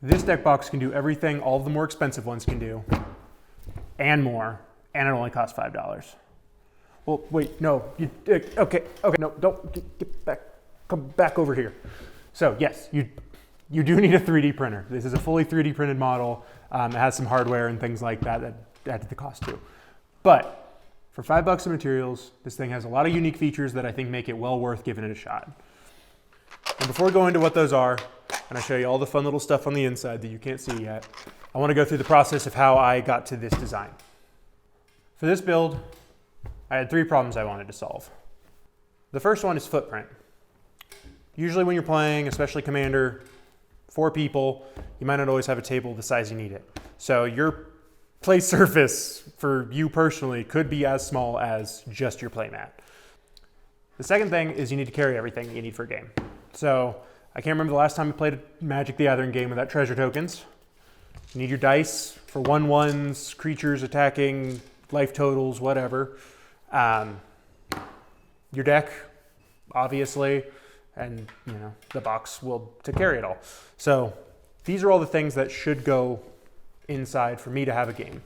This deck box can do everything all of the more expensive ones can do, and more, and it only costs $5. Well, wait, no, okay, no, don't, get back, come back over here. So yes, you do need a 3D printer. This is a fully 3D printed model. It has some hardware and things like that add to the cost too. But for $5 in materials, this thing has a lot of unique features that I think make it well worth giving it a shot. And before we go into what those are, and I show you all the fun little stuff on the inside that you can't see yet, I want to go through the process of how I got to this design. For this build, I had 3 problems I wanted to solve. The first one is footprint. Usually when you're playing, especially Commander, 4 people, you might not always have a table the size you need it. So your play surface for you personally could be as small as just your play mat. The second thing is you need to carry everything that you need for a game. So I can't remember the last time I played a Magic the Gathering game without treasure tokens. You need your dice for 1/1s, creatures attacking, life totals, whatever. Your deck, obviously, and the box to carry it all. So these are all the things that should go inside for me to have a game.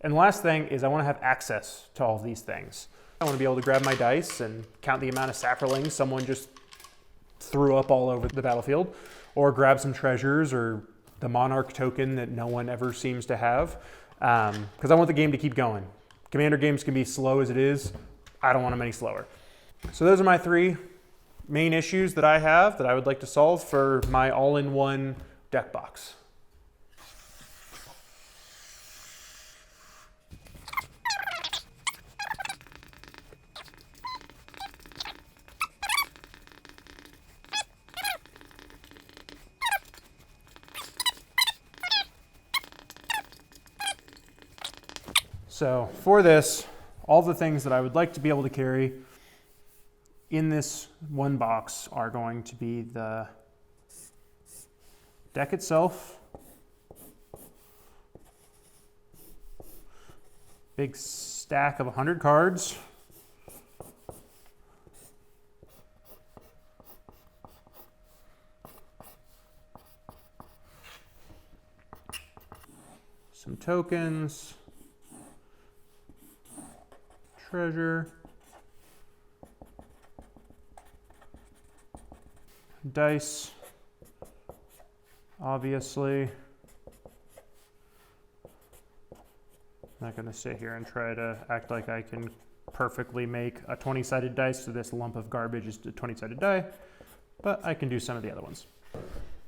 And the last thing is I want to have access to all of these things. I want to be able to grab my dice and count the amount of saprolings someone just threw up all over the battlefield, or grab some treasures or the monarch token that no one ever seems to have, because I want the game to keep going. Commander games can be slow as it is. I don't want them any slower. So those are my 3 main issues that I have that I would like to solve for my all-in-one deck box. So for this, all the things that I would like to be able to carry in this one box are going to be the deck itself, big stack of 100 cards, some tokens, treasure, dice, obviously. I'm not going to sit here and try to act like I can perfectly make a 20-sided dice, so this lump of garbage is a 20-sided die, but I can do some of the other ones.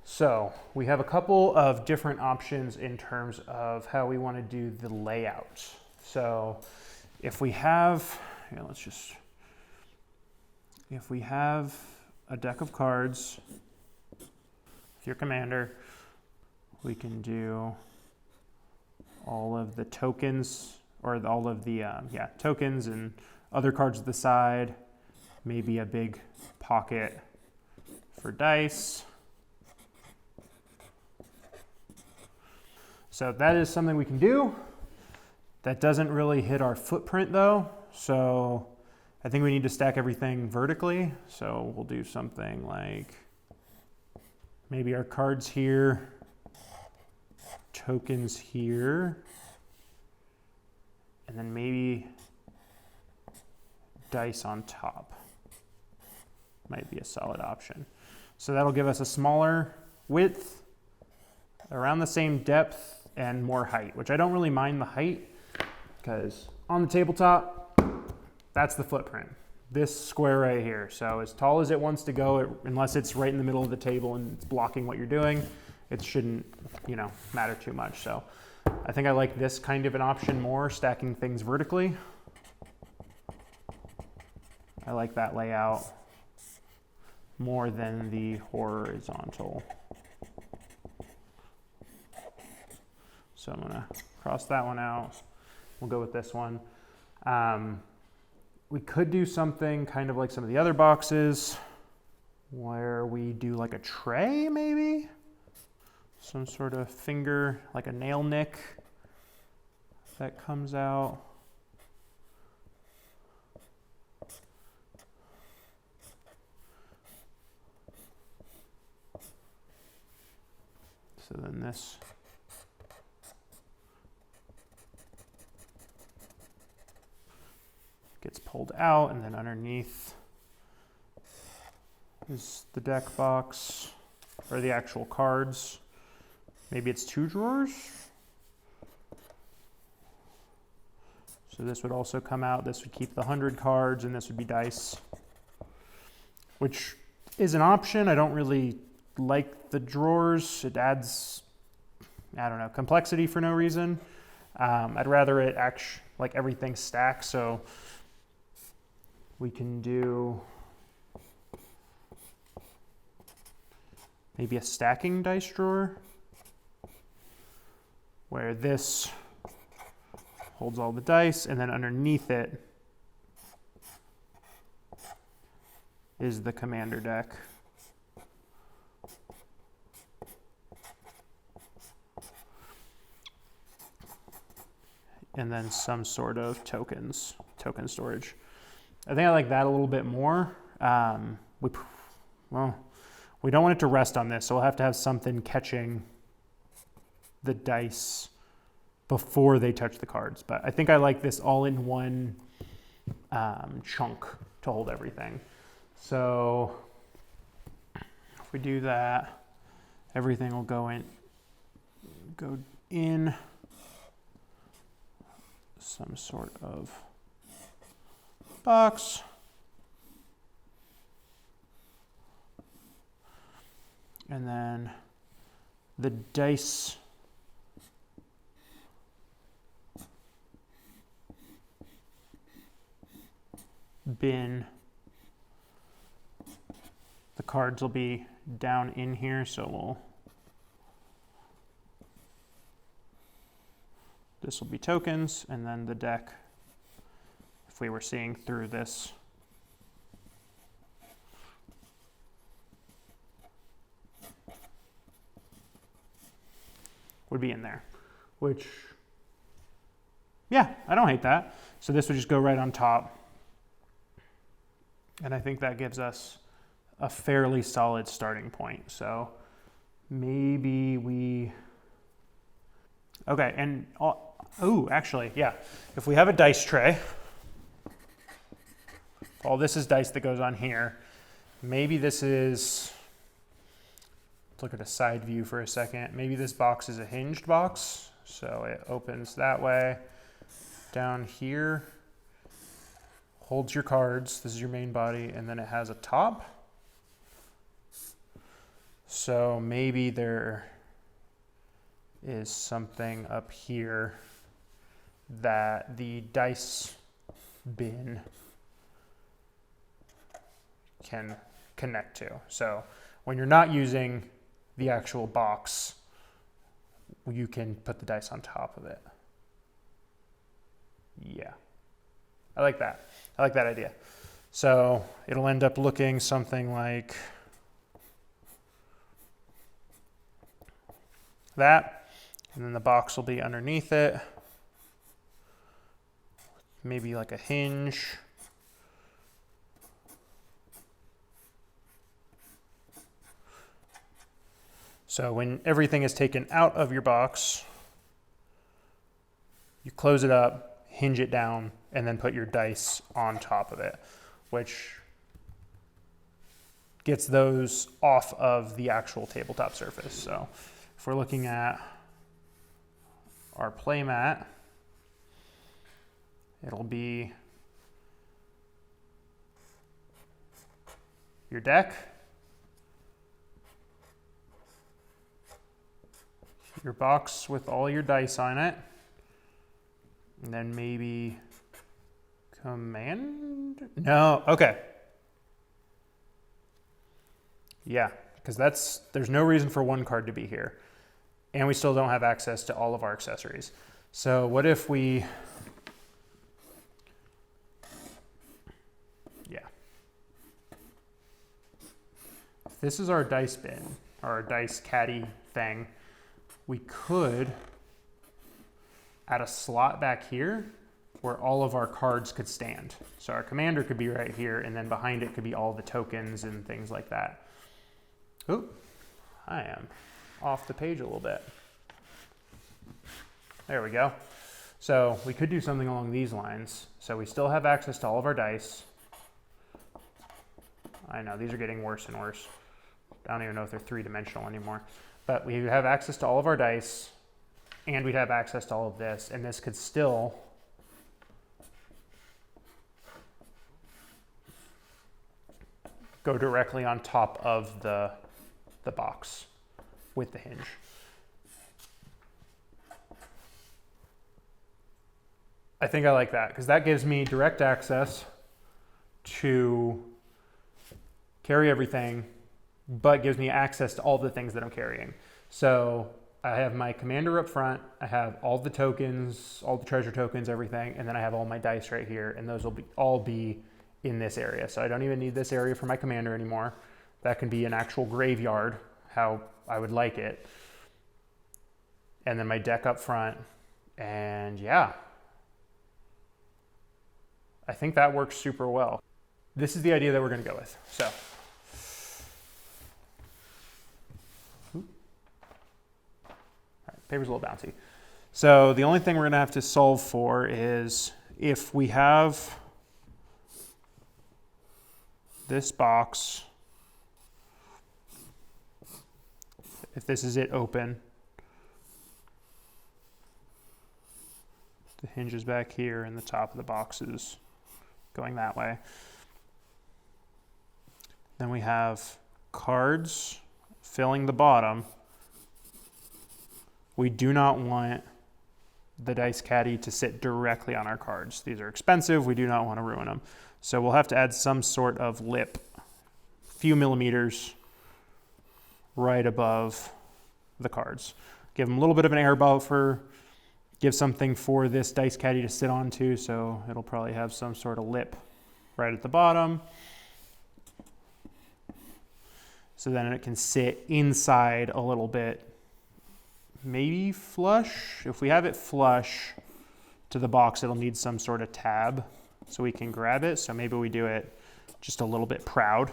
So we have a couple of different options in terms of how we want to do the layout. So if we have, if we have a deck of cards, if you're Commander, we can do all of the tokens, or all of the tokens and other cards at the side, maybe a big pocket for dice. So that is something we can do. That doesn't really hit our footprint though, so I think we need to stack everything vertically. So we'll do something like maybe our cards here, tokens here, and then maybe dice on top. Might be a solid option. So that'll give us a smaller width, around the same depth, and more height, which I don't really mind the height, because on the tabletop, that's the footprint. This square right here. So as tall as it wants to go, unless it's right in the middle of the table and it's blocking what you're doing, it shouldn't, matter too much. So I think I like this kind of an option more, stacking things vertically. I like that layout more than the horizontal. So I'm gonna cross that one out. We'll go with this one. We could do something kind of like some of the other boxes where we do like a tray maybe? Some sort of finger, like a nail nick that comes out. So then this gets pulled out, and then underneath is the deck box, or the actual cards. Maybe it's 2 drawers. So this would also come out. This would keep the 100 cards, and this would be dice, which is an option. I don't really like the drawers. It adds, I don't know, complexity for no reason. I'd rather it like everything stacks. So we can do maybe a stacking dice drawer where this holds all the dice, and then underneath it is the commander deck. And then some sort of token storage. I think I like that a little bit more. We don't want it to rest on this, so we'll have to have something catching the dice before they touch the cards. But I think I like this all-in-one chunk to hold everything. So if we do that, everything will go in some sort of box. And then the dice bin, the cards will be down in here, so this will be tokens, and then the deck, if we were seeing through this, would be in there, which, yeah, I don't hate that. So this would just go right on top. And I think that gives us a fairly solid starting point. So maybe okay, and, actually, yeah. If we have a dice tray, all this is dice that goes on here. Maybe this is, let's look at a side view for a second. Maybe this box is a hinged box. So it opens that way. Down here, holds your cards. This is your main body, and then it has a top. So maybe there is something up here that the dice bin can connect to. So when you're not using the actual box, you can put the dice on top of it. Yeah, I like that. I like that idea. So it'll end up looking something like that, and then the box will be underneath it. Maybe like a hinge. So when everything is taken out of your box, you close it up, hinge it down, and then put your dice on top of it, which gets those off of the actual tabletop surface. So if we're looking at our play mat, it'll be your deck, your box with all your dice on it, and then maybe command? No, okay. Yeah, because there's no reason for one card to be here. And we still don't have access to all of our accessories. So what if we, if this is our dice bin, or our dice caddy thing, we could add a slot back here where all of our cards could stand. So our commander could be right here, and then behind it could be all the tokens and things like that. Oh, I am off the page a little bit. There we go. So we could do something along these lines. So we still have access to all of our dice. I know, these are getting worse and worse. I don't even know if they're three-dimensional anymore. But we have access to all of our dice, and we'd have access to all of this, and this could still go directly on top of the box with the hinge. I think I like that because that gives me direct access to carry everything, but gives me access to all the things that I'm carrying. So I have my commander up front, I have all the tokens, all the treasure tokens, everything, and then I have all my dice right here, and those will all be in this area. So I don't even need this area for my commander anymore. That can be an actual graveyard, how I would like it. And then my deck up front, and yeah. I think that works super well. This is the idea that we're gonna go with, so. All right, paper's a little bouncy. So the only thing we're gonna have to solve for is if we have this box, if this is it open, the hinge is back here and the top of the box is going that way. Then we have cards filling the bottom. We do not want the dice caddy to sit directly on our cards. These are expensive, we do not want to ruin them. So we'll have to add some sort of lip, a few millimeters right above the cards. Give them a little bit of an air buffer, give something for this dice caddy to sit onto, so it'll probably have some sort of lip right at the bottom. So then it can sit inside a little bit, maybe flush. If we have it flush to the box, it'll need some sort of tab so we can grab it. So maybe we do it just a little bit proud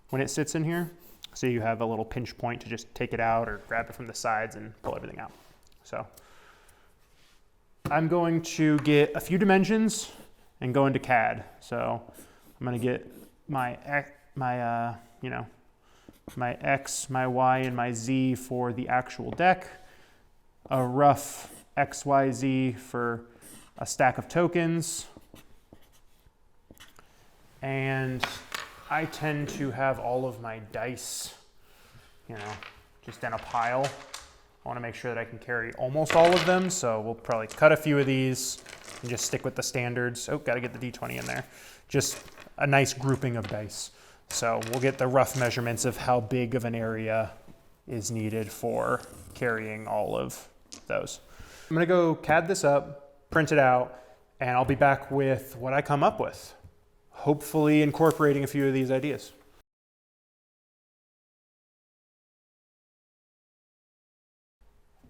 when it sits in here. So you have a little pinch point to just take it out or grab it from the sides and pull everything out. So I'm going to get a few dimensions and go into CAD. So I'm going to get my X, my Y, and my Z for the actual deck, a rough X, Y, Z for a stack of tokens, and I tend to have all of my dice, just in a pile. I want to make sure that I can carry almost all of them, so we'll probably cut a few of these and just stick with the standards. Oh, got to get the D20 in there. Just a nice grouping of dice. So we'll get the rough measurements of how big of an area is needed for carrying all of those. I'm going to go CAD this up, print it out, and I'll be back with what I come up with, hopefully incorporating a few of these ideas.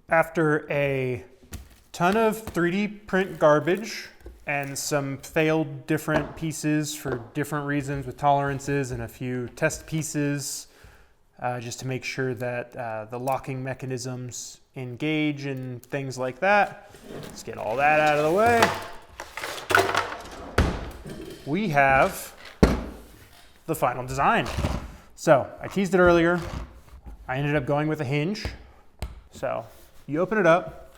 After a ton of 3D print garbage and some failed different pieces for different reasons with tolerances and a few test pieces just to make sure that the locking mechanisms engage and things like that. Let's get all that out of the way. We have the final design. So I teased it earlier. I ended up going with a hinge. So you open it up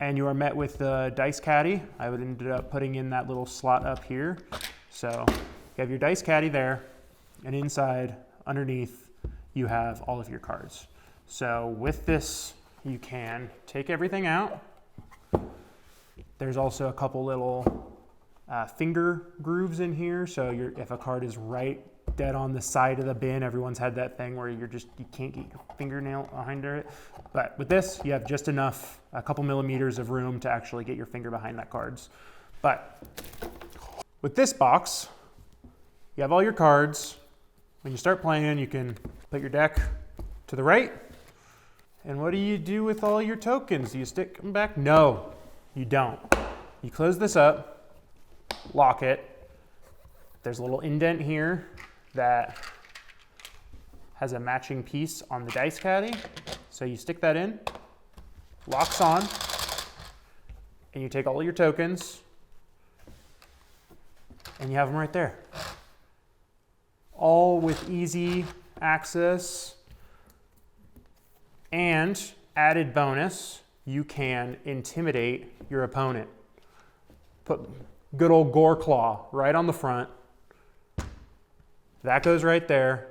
and you are met with the dice caddy. I would ended up putting in that little slot up here. So you have your dice caddy there, and inside, underneath, you have all of your cards. So with this, you can take everything out. There's also a couple little finger grooves in here. So if a card is right dead on the side of the bin, everyone's had that thing where you can't get your fingernail behind it. But with this, you have just enough, a couple millimeters of room to actually get your finger behind that cards. But with this box, you have all your cards. When you start playing, you can put your deck to the right. And what do you do with all your tokens? Do you stick them back? No, you don't. You close this up, lock it. There's a little indent here that has a matching piece on the dice caddy. So you stick that in, locks on, and you take all of your tokens, and you have them right there. All with easy access. And added bonus, you can intimidate your opponent. Put good old Gore Claw right on the front. That goes right there.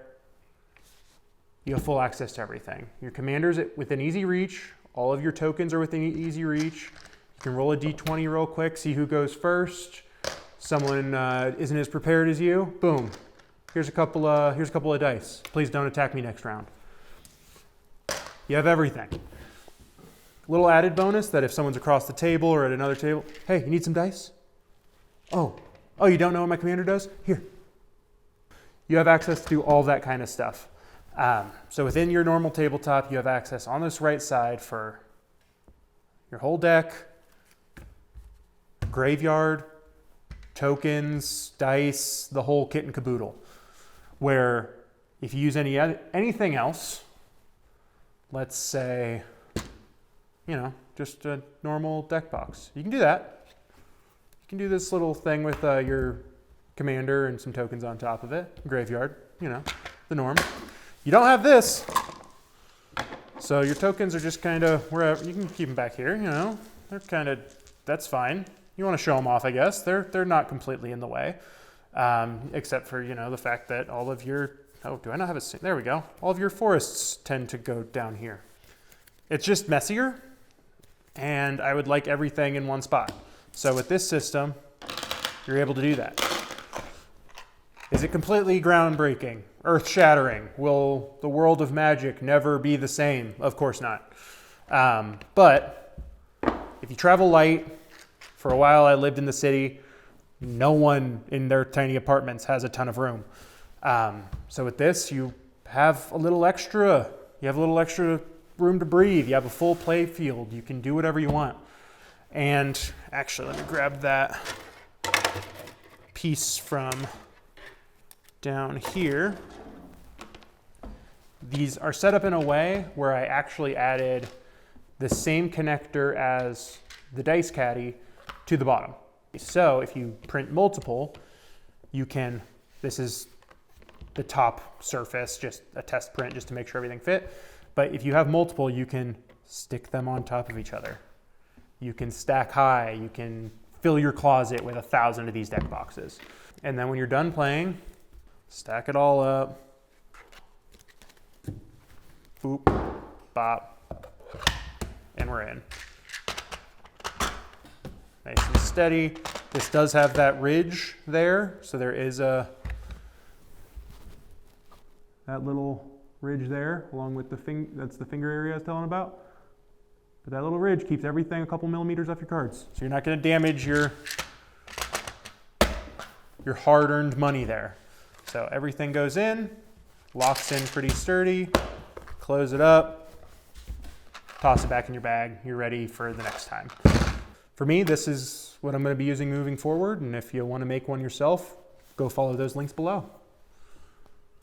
You have full access to everything. Your commander's within easy reach. All of your tokens are within easy reach. You can roll a d20 real quick, see who goes first. Someone isn't as prepared as you. Boom. Here's a couple of dice. Please don't attack me next round. You have everything. Little added bonus that if someone's across the table or at another table, hey, you need some dice? Oh, you don't know what my commander does? Here. You have access to all that kind of stuff. So within your normal tabletop, you have access on this right side for your whole deck, graveyard, tokens, dice, the whole kit and caboodle. Where if you use anything else, let's say, just a normal deck box, you can do that. You can do this little thing with your commander and some tokens on top of it, graveyard, the norm. You don't have this, so your tokens are just kind of wherever. You can keep them back here, they're kind of, that's fine. You want to show them off, I guess. They're not completely in the way, except for, the fact that all of your, do I not have a, there we go. All of your forests tend to go down here. It's just messier, and I would like everything in one spot. So with this system, you're able to do that. Is it completely groundbreaking, earth-shattering? Will the world of Magic never be the same? Of course not. But if you travel light, for a while I lived in the city, no one in their tiny apartments has a ton of room. So with this, you have a little extra. You have a little extra room to breathe. You have a full play field. You can do whatever you want. And actually, let me grab that piece from down here. These are set up in a way where I actually added the same connector as the dice caddy to the bottom. So if you print multiple, you can, this is the top surface, just a test print just to make sure everything fit. But if you have multiple, you can stick them on top of each other. You can stack high, you can fill your closet with 1,000 of these deck boxes. And then when you're done playing, stack it all up. Boop, bop, and we're in. Nice and steady. This does have that ridge there, so there is that little ridge there, along with that's the finger area I was telling about. But that little ridge keeps everything a couple millimeters off your cards, so you're not going to damage your hard-earned money there. So everything goes in, locks in pretty sturdy. Close it up, toss it back in your bag. You're ready for the next time. For me, this is what I'm going to be using moving forward, and if you want to make one yourself, go follow those links below.